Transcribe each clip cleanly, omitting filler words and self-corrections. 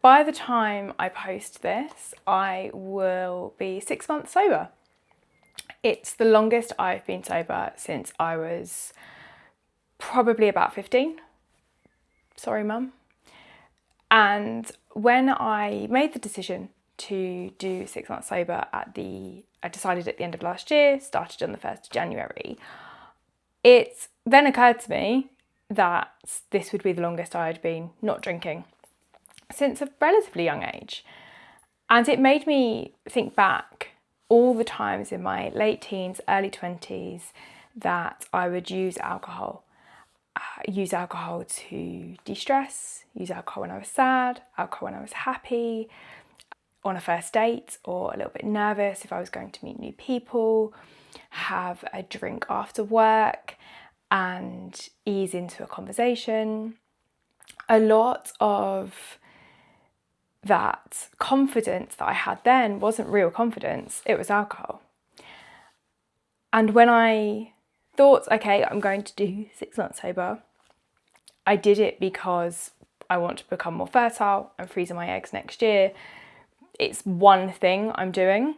by the time I post this, I will be 6 months sober. It's the longest I've been sober since I was probably about 15. Sorry, Mum. And when I made the decision to do 6 months sober I decided at the end of last year, started on the 1st of January, it then occurred to me that this would be the longest I had been not drinking since a relatively young age. And it made me think back all the times in my late teens, early 20s that I would use alcohol to de-stress, use alcohol when I was sad, alcohol when I was happy, on a first date or a little bit nervous if I was going to meet new people, have a drink after work and ease into a conversation. A lot of that confidence that I had then wasn't real confidence, it was alcohol. And when I thought, okay, I'm going to do 6 months sober, I did it because I want to become more fertile. I'm freezing my eggs next year. It's one thing I'm doing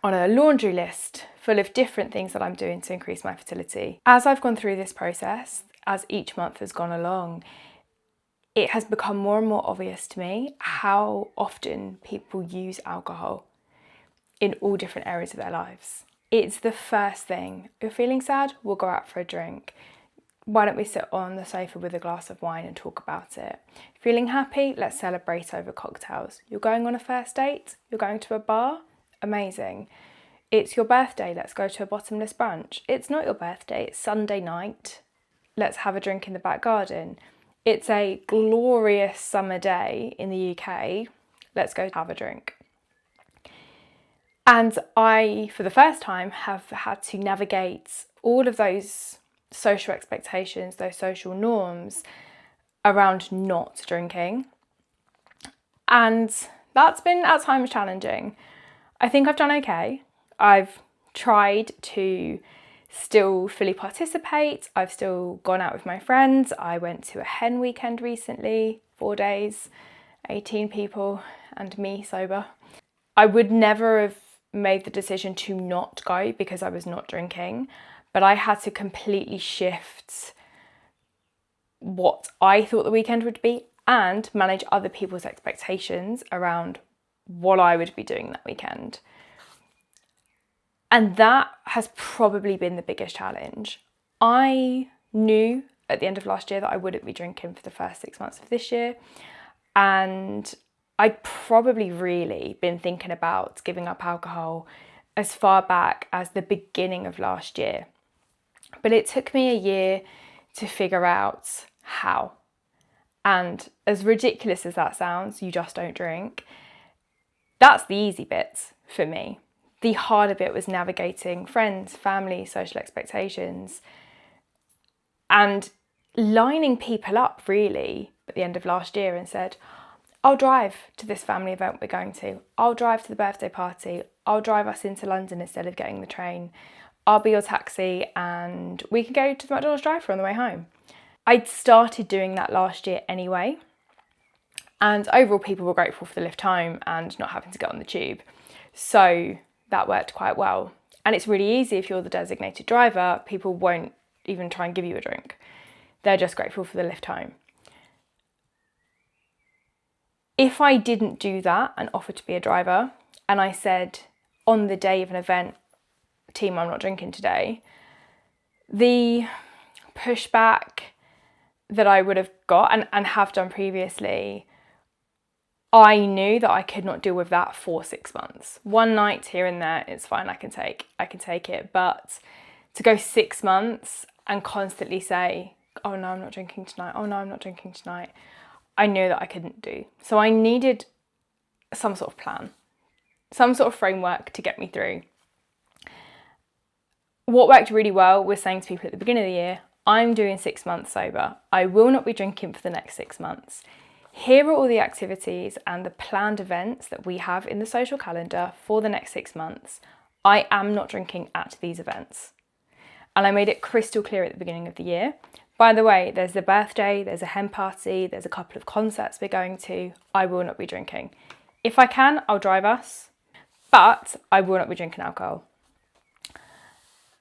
on a laundry list full of different things that I'm doing to increase my fertility. As I've gone through this process, as each month has gone along, it has become more and more obvious to me how often people use alcohol in all different areas of their lives. It's the first thing. You're feeling sad? We'll go out for a drink. Why don't we sit on the sofa with a glass of wine and talk about it? Feeling happy? Let's celebrate over cocktails. You're going on a first date? You're going to a bar? Amazing. It's your birthday, let's go to a bottomless brunch. It's not your birthday, it's Sunday night. Let's have a drink in the back garden. It's a glorious summer day in the UK. Let's go have a drink. And I, for the first time, have had to navigate all of those social expectations, those social norms around not drinking. And that's been at times challenging. I think I've done okay. I've tried to still fully participate. I've still gone out with my friends. I went to a hen weekend recently, 4 days, 18 people and me sober. I would never have made the decision to not go because I was not drinking, but I had to completely shift what I thought the weekend would be and manage other people's expectations around what I would be doing that weekend. And that has probably been the biggest challenge. I knew at the end of last year that I wouldn't be drinking for the first 6 months of this year. And I'd probably really been thinking about giving up alcohol as far back as the beginning of last year. But it took me a year to figure out how. And as ridiculous as that sounds, you just don't drink. That's the easy bit for me. The harder bit was navigating friends, family, social expectations, and lining people up really at the end of last year and said, I'll drive to this family event we're going to. I'll drive to the birthday party. I'll drive us into London instead of getting the train. I'll be your taxi and we can go to the McDonald's drive-thru on the way home. I'd started doing that last year anyway. And overall people were grateful for the lift home and not having to get on the tube. So that worked quite well. And it's really easy if you're the designated driver, people won't even try and give you a drink. They're just grateful for the lift home. If I didn't do that and offer to be a driver, and I said on the day of an event, team, I'm not drinking today, the pushback that I would have got and have done previously, I knew that I could not deal with that for 6 months. One night here and there, it's fine, I can take it. But to go 6 months and constantly say, oh no, I'm not drinking tonight. Oh no, I'm not drinking tonight. I knew that I couldn't do. So I needed some sort of plan, some sort of framework to get me through. What worked really well was saying to people at the beginning of the year, I'm doing 6 months sober. I will not be drinking for the next 6 months. Here are all the activities and the planned events that we have in the social calendar for the next 6 months. I am not drinking at these events. And I made it crystal clear at the beginning of the year By the way, there's a birthday, there's a hen party, there's a couple of concerts we're going to. I will not be drinking. If I can, I'll drive us, but I will not be drinking alcohol.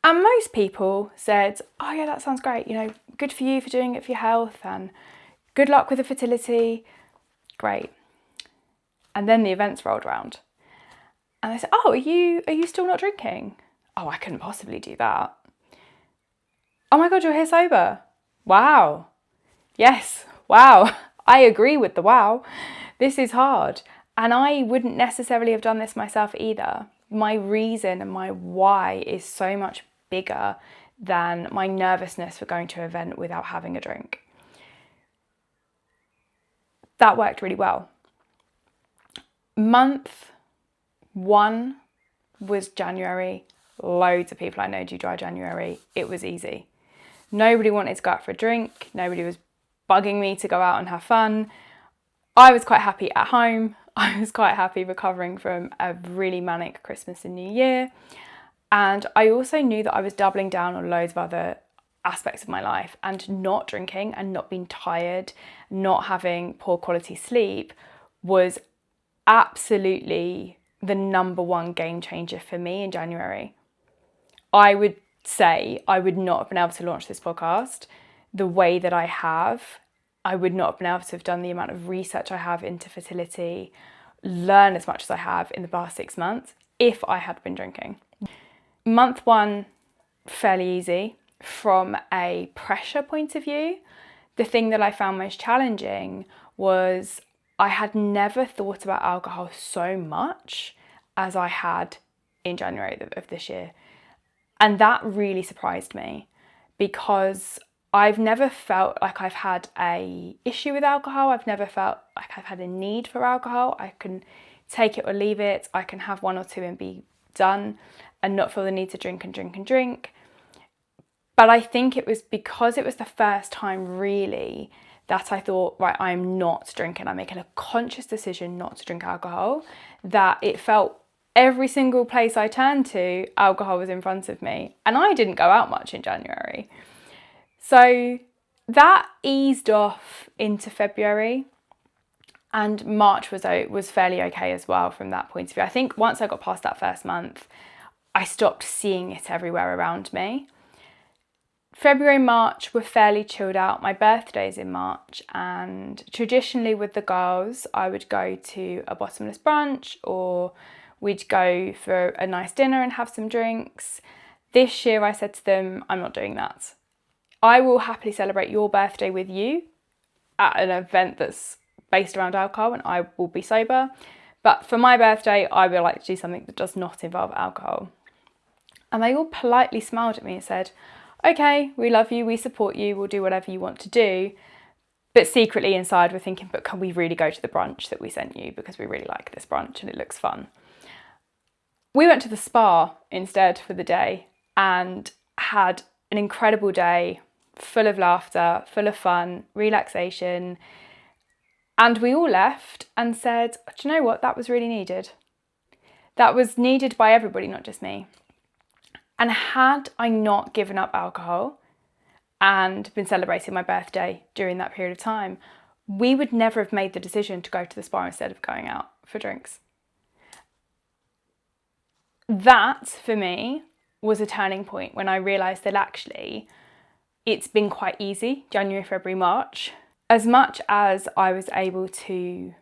And most people said, oh yeah, that sounds great. You know, good for you for doing it for your health, and good luck with the fertility. Great. And then the events rolled around. And they said, oh, are you still not drinking? Oh, I couldn't possibly do that. Oh my God, you're here sober. Wow. Yes, wow. I agree with the wow. This is hard. And I wouldn't necessarily have done this myself either. My reason and my why is so much bigger than my nervousness for going to an event without having a drink. That worked really well. Month 1 was January. Loads of people I know do dry January. It was easy. Nobody wanted to go out for a drink. Nobody was bugging me to go out and have fun. I was quite happy at home. I was quite happy recovering from a really manic Christmas and New Year. And I also knew that I was doubling down on loads of other aspects of my life, and not drinking and not being tired, not having poor quality sleep was absolutely the number one game changer for me in January. I would say I would not have been able to launch this podcast the way that I have. I would not have been able to have done the amount of research I have into fertility, learn as much as I have in the past 6 months if I had been drinking. Month 1, fairly easy. From a pressure point of view, the thing that I found most challenging was I had never thought about alcohol so much as I had in January of this year. And that really surprised me, because I've never felt like I've had an issue with alcohol. I've never felt like I've had a need for alcohol. I can take it or leave it. I can have 1 or 2 and be done and not feel the need to drink and drink and drink. But I think it was because it was the first time really that I thought, right, I'm not drinking. I'm making a conscious decision not to drink alcohol, that it felt every single place I turned to, alcohol was in front of me. And I didn't go out much in January. So that eased off into February, and March was fairly okay as well from that point of view. I think once I got past that first month, I stopped seeing it everywhere around me. February, March were fairly chilled out. My birthday's in March, and traditionally with the girls, I would go to a bottomless brunch, or we'd go for a nice dinner and have some drinks. This year I said to them, I'm not doing that. I will happily celebrate your birthday with you at an event that's based around alcohol, and I will be sober. But for my birthday, I would like to do something that does not involve alcohol. And they all politely smiled at me and said, okay, we love you, we support you, we'll do whatever you want to do. But secretly inside we're thinking, but can we really go to the brunch that we sent you, because we really like this brunch and it looks fun. We went to the spa instead for the day and had an incredible day, full of laughter, full of fun, relaxation. And we all left and said, do you know what, that was really needed. That was needed by everybody, not just me. And had I not given up alcohol and been celebrating my birthday during that period of time, we would never have made the decision to go to the spa instead of going out for drinks. That, for me, was a turning point when I realised that actually it's been quite easy, January, February, March. As much as I was able to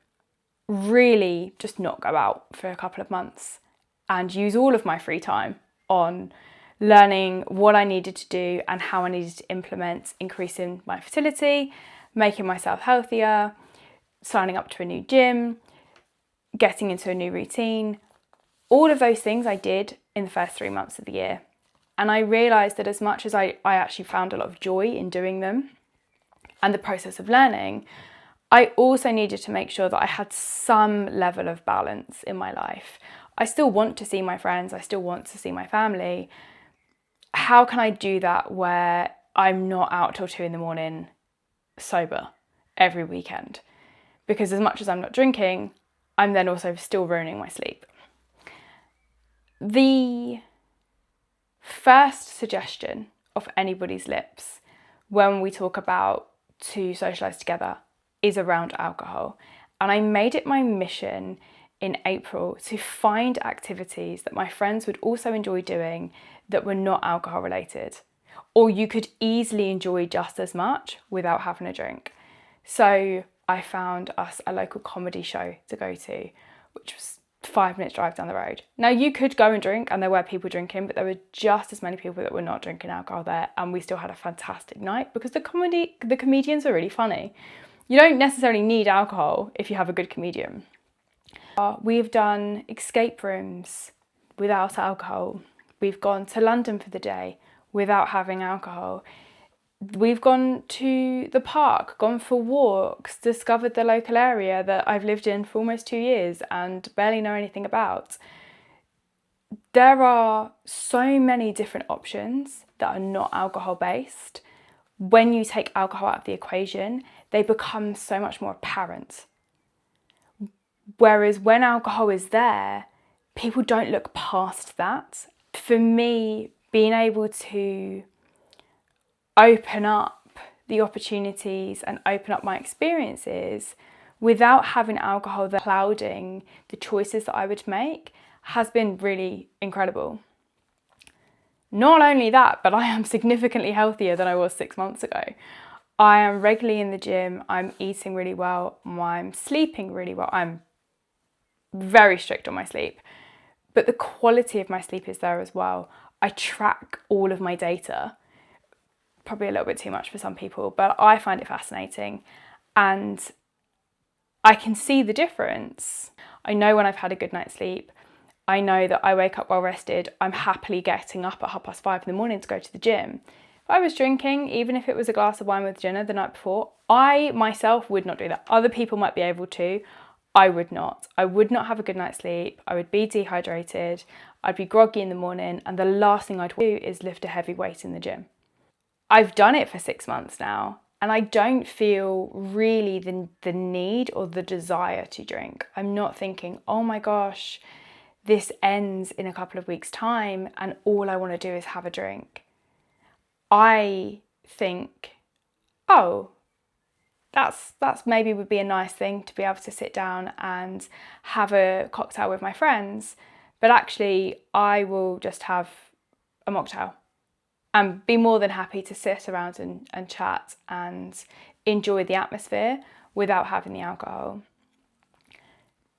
really just not go out for a couple of months and use all of my free time on learning what I needed to do and how I needed to implement increasing my fertility, making myself healthier, signing up to a new gym, getting into a new routine. All of those things I did in the first 3 months of the year. And I realised that as much as I actually found a lot of joy in doing them and the process of learning, I also needed to make sure that I had some level of balance in my life. I still want to see my friends, I still want to see my family. How can I do that where I'm not out till 2 a.m. sober every weekend? Because as much as I'm not drinking, I'm then also still ruining my sleep. The first suggestion off anybody's lips when we talk about to socialise together is around alcohol. And I made it my mission in April to find activities that my friends would also enjoy doing that were not alcohol related, or you could easily enjoy just as much without having a drink. So I found us a local comedy show to go to, which was 5 minutes drive down the road. Now you could go and drink, and there were people drinking, but there were just as many people that were not drinking alcohol there, and we still had a fantastic night because the comedians are really funny. You don't necessarily need alcohol if you have a good comedian. We've done escape rooms without alcohol. We've gone to London for the day without having alcohol. We've gone to the park, gone for walks, discovered the local area that I've lived in for almost 2 years and barely know anything about. There are so many different options that are not alcohol based. When you take alcohol out of the equation, they become so much more apparent. Whereas when alcohol is there, people don't look past that. For me, being able to open up the opportunities and open up my experiences without having alcohol there clouding the choices that I would make has been really incredible. Not only that, but I am significantly healthier than I was 6 months ago. I am regularly in the gym, I'm eating really well, I'm sleeping really well. I'm very strict on my sleep, but the quality of my sleep is there as well. I track all of my data, probably a little bit too much for some people, but I find it fascinating and I can see the difference. I know when I've had a good night's sleep. I know that I wake up well rested. I'm happily getting up at 5:30 in the morning to go to the gym. If I was drinking, even if it was a glass of wine with dinner the night before, I myself would not do that. Other people might be able to. I would not. I would not have a good night's sleep. I would be dehydrated. I'd be groggy in the morning. And the last thing I'd do is lift a heavy weight in the gym. I've done it for 6 months now, and I don't feel really the need or the desire to drink. I'm not thinking, oh my gosh, this ends in a couple of weeks' time and all I want to do is have a drink. I think, oh, that's maybe would be a nice thing to be able to sit down and have a cocktail with my friends, but actually I will just have a mocktail and be more than happy to sit around and chat and enjoy the atmosphere without having the alcohol.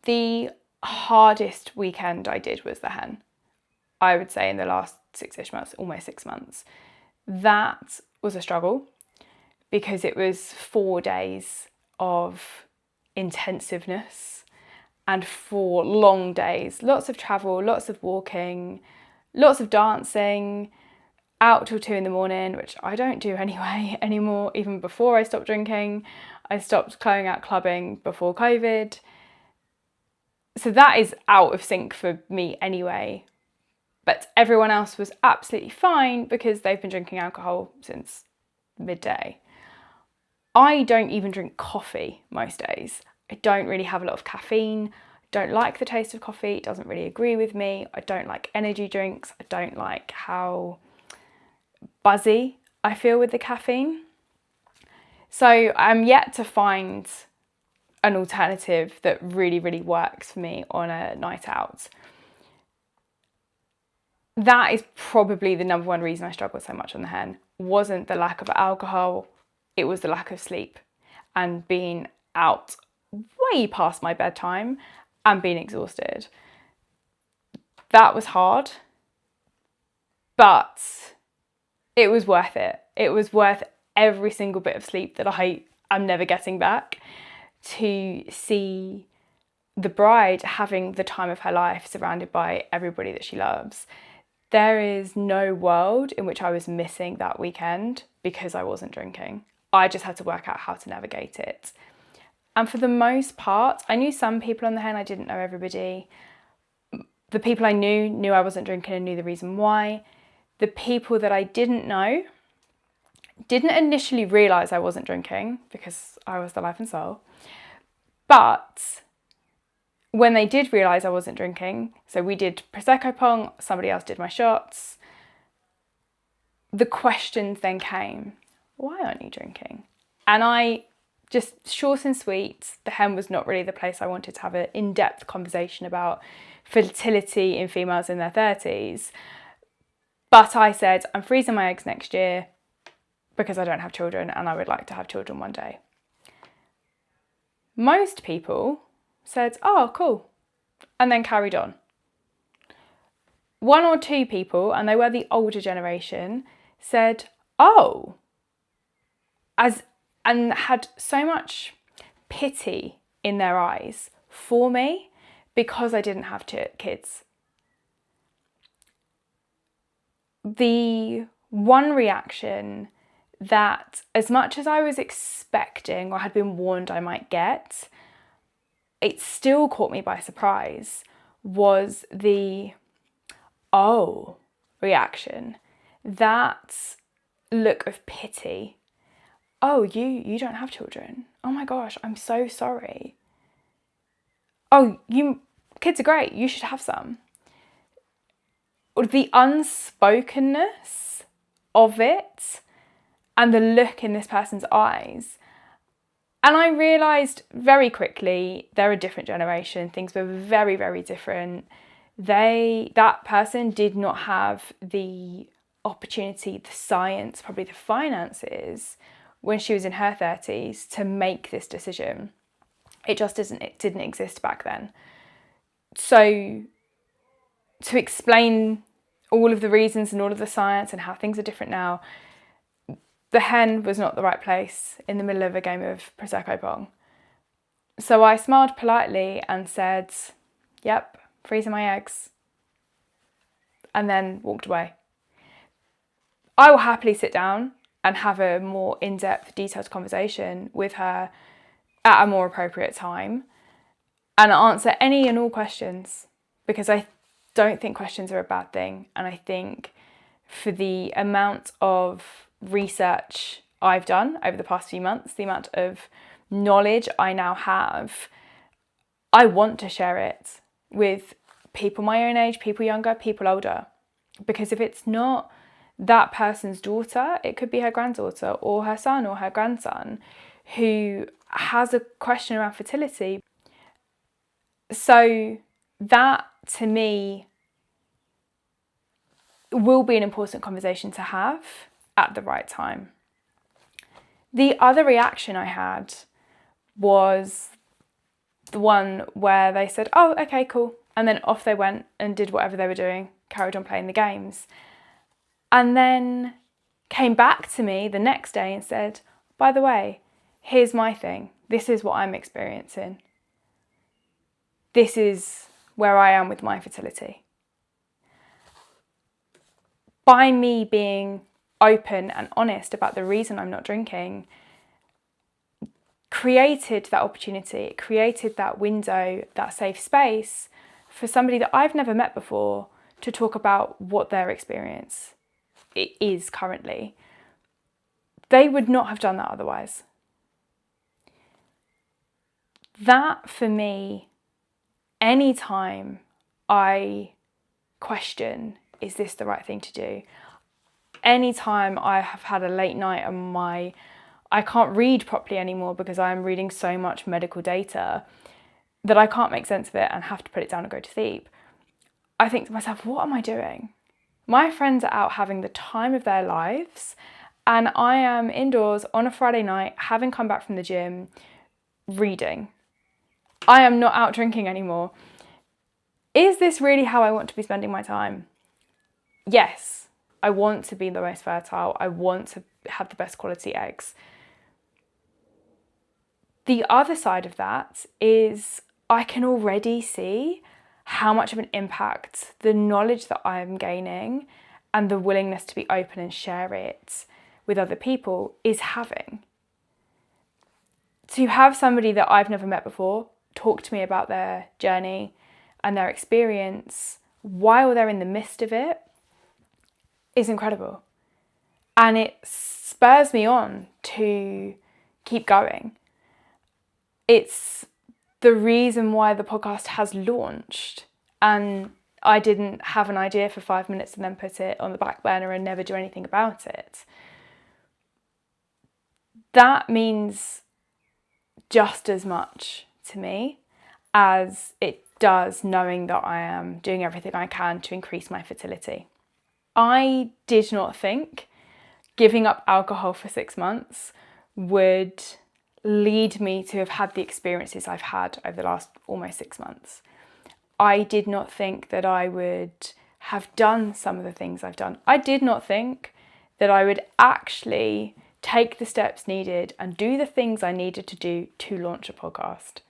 The hardest weekend I did was the hen. I would say in the last 6-ish months, almost 6 months. That was a struggle because it was 4 days of intensiveness and 4 long days, lots of travel, lots of walking, lots of dancing, out till 2 in the morning, which I don't do anyway anymore. Even before I stopped drinking, I stopped going out clubbing before COVID. So that is out of sync for me anyway. But everyone else was absolutely fine because they've been drinking alcohol since midday. I don't even drink coffee most days. I don't really have a lot of caffeine. I don't like the taste of coffee. It doesn't really agree with me. I don't like energy drinks. I don't like how buzzy I feel with the caffeine. So I'm yet to find an alternative that really, really works for me on a night out. That is probably the number one reason I struggled so much on the hen. Wasn't the lack of alcohol, it was the lack of sleep and being out way past my bedtime and being exhausted. That was hard, but it was worth it. It was worth every single bit of sleep that I am never getting back to see the bride having the time of her life surrounded by everybody that she loves. There is no world in which I was missing that weekend because I wasn't drinking. I just had to work out how to navigate it. And for the most part, I knew some people on the hen, I didn't know everybody. The people I knew I wasn't drinking and knew the reason why. The people that I didn't know didn't initially realise I wasn't drinking because I was the life and soul. But when they did realise I wasn't drinking, so we did Prosecco Pong, somebody else did my shots, the questions then came. why aren't you drinking? And I just, short and sweet, the hen was not really the place I wanted to have an in-depth conversation about fertility in females in their 30s. But I said, I'm freezing my eggs next year because I don't have children and I would like to have children one day. Most people said, oh, cool, and then carried on. One or two people, and they were the older generation, said, oh, and had so much pity in their eyes for me because I didn't have kids. The one reaction that, as much as I was expecting or had been warned I might get, it still caught me by surprise, was the oh reaction. That look of pity. Oh, you don't have children. Oh my gosh, I'm so sorry. Oh, kids are great, you should have some. The unspokenness of it and the look in this person's eyes. And I realised very quickly they're a different generation. Things were very, very different. That person did not have the opportunity, the science, probably the finances when she was in her 30s to make this decision. It didn't exist back then. So to explain all of the reasons and all of the science and how things are different now, the hen was not the right place in the middle of a game of Prosecco Pong. So I smiled politely and said, yep, freezing my eggs, and then walked away. I will happily sit down and have a more in-depth, detailed conversation with her at a more appropriate time and answer any and all questions, because I don't think questions are a bad thing. And I think for the amount of research I've done over the past few months, the amount of knowledge I now have, I want to share it with people my own age, people younger, people older. Because if it's not that person's daughter, it could be her granddaughter or her son or her grandson who has a question around fertility. So that, to me, will be an important conversation to have at the right time. The other reaction I had was the one where they said, oh, okay, cool. And then off they went and did whatever they were doing, carried on playing the games. And then came back to me the next day and said, by the way, here's my thing. This is what I'm experiencing. This is where I am with my fertility. By me being open and honest about the reason I'm not drinking, created that opportunity, created that window, that safe space for somebody that I've never met before to talk about what their experience is currently. They would not have done that otherwise. That, for me, anytime I question, is this the right thing to do? Anytime I have had a late night and I can't read properly anymore because I am reading so much medical data that I can't make sense of it and have to put it down and go to sleep, I think to myself, what am I doing? My friends are out having the time of their lives and I am indoors on a Friday night, having come back from the gym, reading. I am not out drinking anymore. Is this really how I want to be spending my time? Yes, I want to be the most fertile. I want to have the best quality eggs. The other side of that is I can already see how much of an impact the knowledge that I'm gaining and the willingness to be open and share it with other people is having. To have somebody that I've never met before talk to me about their journey and their experience while they're in the midst of it is incredible. And it spurs me on to keep going. It's the reason why the podcast has launched, and I didn't have an idea for 5 minutes and then put it on the back burner and never do anything about it. That means just as much to me as it does knowing that I am doing everything I can to increase my fertility. I did not think giving up alcohol for 6 months would lead me to have had the experiences I've had over the last almost 6 months. I did not think that I would have done some of the things I've done. I did not think that I would actually take the steps needed and do the things I needed to do to launch a podcast.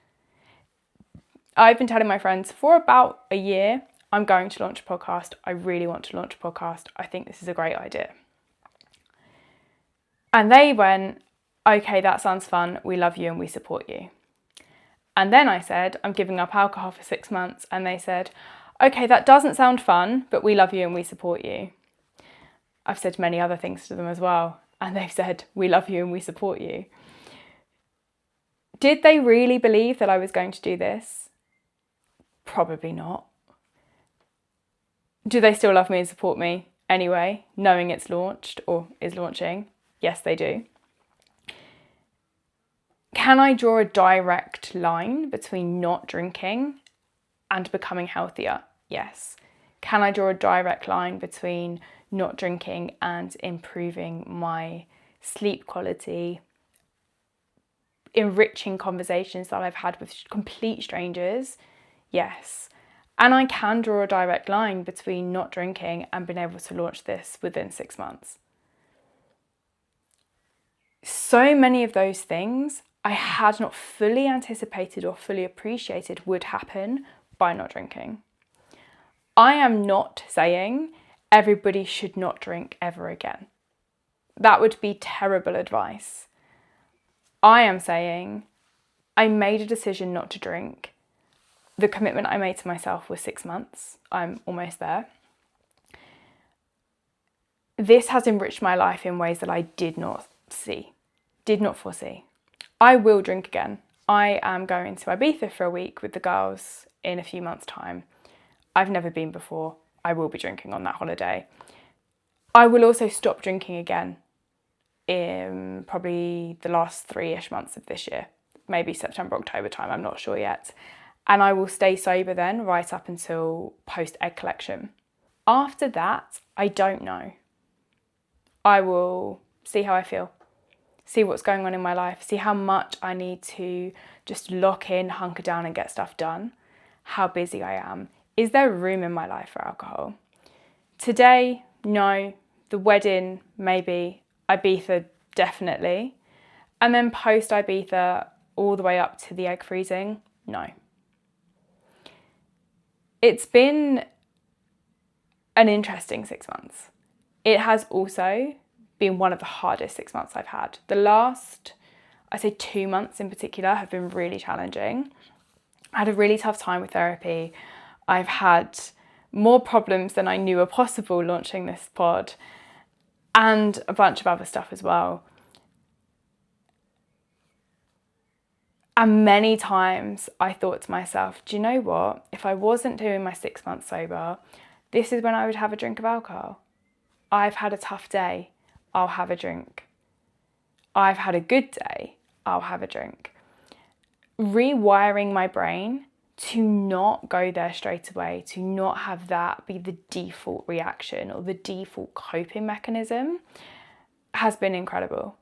I've been telling my friends for about a year, I'm going to launch a podcast. I really want to launch a podcast. I think this is a great idea. And they went, okay, that sounds fun. We love you and we support you. And then I said, I'm giving up alcohol for 6 months. And they said, okay, that doesn't sound fun, but we love you and we support you. I've said many other things to them as well. And they've said, we love you and we support you. Did they really believe that I was going to do this? Probably not. Do they still love me and support me anyway, knowing it's launched or is launching? Yes, they do. Can I draw a direct line between not drinking and becoming healthier? Yes. Can I draw a direct line between not drinking and improving my sleep quality, enriching conversations that I've had with complete strangers? Yes. And I can draw a direct line between not drinking and being able to launch this within 6 months. So many of those things I had not fully anticipated or fully appreciated would happen by not drinking. I am not saying everybody should not drink ever again. That would be terrible advice. I am saying I made a decision not to drink. The commitment I made to myself was 6 months. I'm almost there. This has enriched my life in ways that I did not foresee. I will drink again. I am going to Ibiza for a week with the girls in a few months' time. I've never been before. I will be drinking on that holiday. I will also stop drinking again in probably the last 3-ish months of this year. Maybe September, October time, I'm not sure yet. And I will stay sober then right up until post-egg collection. After that, I don't know. I will see how I feel. See what's going on in my life, see how much I need to just lock in, hunker down and get stuff done, how busy I am. Is there room in my life for alcohol? Today, no. The wedding, maybe. Ibiza, definitely. And then post Ibiza, all the way up to the egg freezing, no. It's been an interesting 6 months. It has also been one of the hardest 6 months I've had. The last, I'd say 2 months in particular, have been really challenging. I had a really tough time with therapy. I've had more problems than I knew were possible launching this pod, and a bunch of other stuff as well. And many times I thought to myself, do you know what? If I wasn't doing my 6 months sober, this is when I would have a drink of alcohol. I've had a tough day. I'll have a drink. I've had a good day, I'll have a drink. Rewiring my brain to not go there straight away, to not have that be the default reaction or the default coping mechanism has been incredible.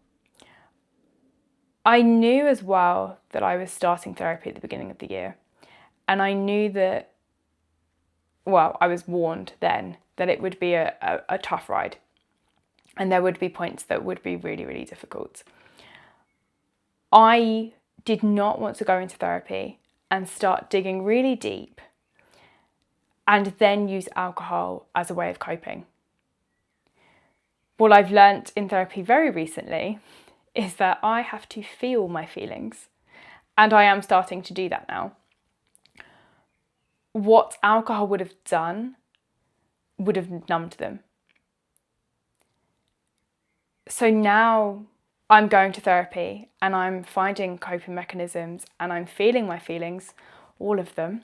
I knew as well that I was starting therapy at the beginning of the year. And I knew that, well, I was warned then that it would be a tough ride. And there would be points that would be really, really difficult. I did not want to go into therapy and start digging really deep and then use alcohol as a way of coping. What I've learnt in therapy very recently is that I have to feel my feelings, and I am starting to do that now. What alcohol would have done would have numbed them. So now I'm going to therapy and I'm finding coping mechanisms and I'm feeling my feelings, all of them,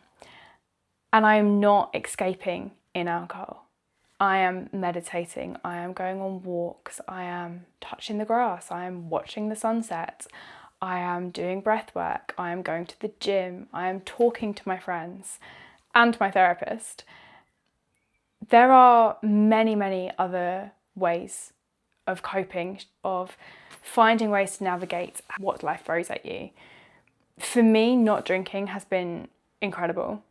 and I am not escaping in alcohol. I am meditating, I am going on walks, I am touching the grass, I am watching the sunset, I am doing breath work, I am going to the gym, I am talking to my friends and my therapist. There are many, many other ways of coping, of finding ways to navigate what life throws at you. For me, not drinking has been incredible.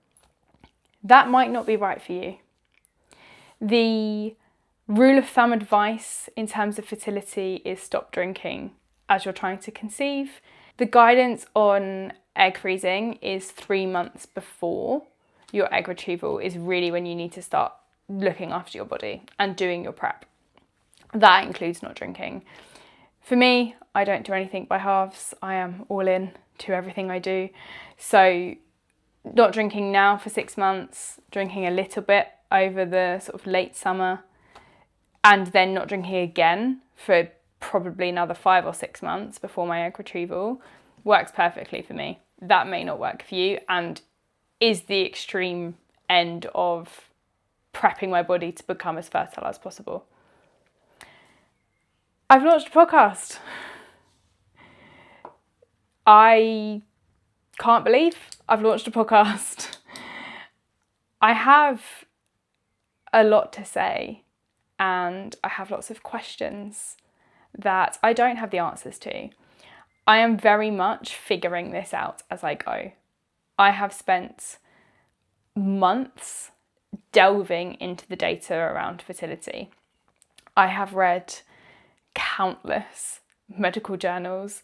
That might not be right for you. The rule of thumb advice in terms of fertility is stop drinking as you're trying to conceive. The guidance on egg freezing is 3 months before your egg retrieval is really when you need to start looking after your body and doing your prep. That includes not drinking. For me, I don't do anything by halves. I am all in to everything I do. So not drinking now for 6 months, drinking a little bit over the sort of late summer, and then not drinking again for probably another 5 or 6 months before my egg retrieval works perfectly for me. That may not work for you and is the extreme end of prepping my body to become as fertile as possible. I've launched a podcast. I can't believe I've launched a podcast. I have a lot to say and I have lots of questions that I don't have the answers to. I am very much figuring this out as I go. I have spent months delving into the data around fertility. I have read countless medical journals.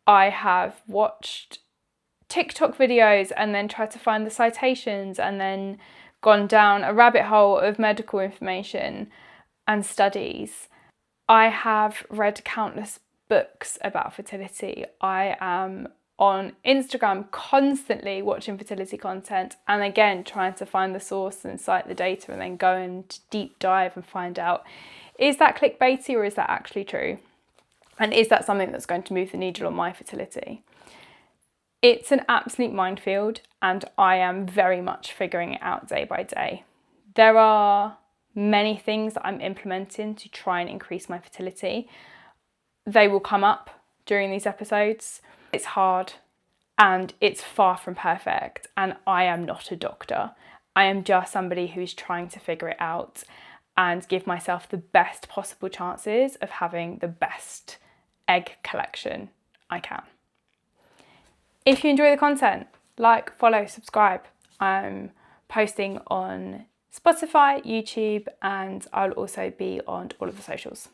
I have watched TikTok videos and then tried to find the citations and then gone down a rabbit hole of medical information and studies. I have read countless books about fertility. I am on Instagram constantly watching fertility content and again trying to find the source and cite the data and then go and deep dive and find out, is that clickbaity or is that actually true? And is that something that's going to move the needle on my fertility? It's an absolute minefield and I am very much figuring it out day by day. There are many things that I'm implementing to try and increase my fertility. They will come up during these episodes. It's hard and it's far from perfect and I am not a doctor. I am just somebody who's trying to figure it out and give myself the best possible chances of having the best egg collection I can. If you enjoy the content, like, follow, subscribe. I'm posting on Spotify, YouTube, and I'll also be on all of the socials.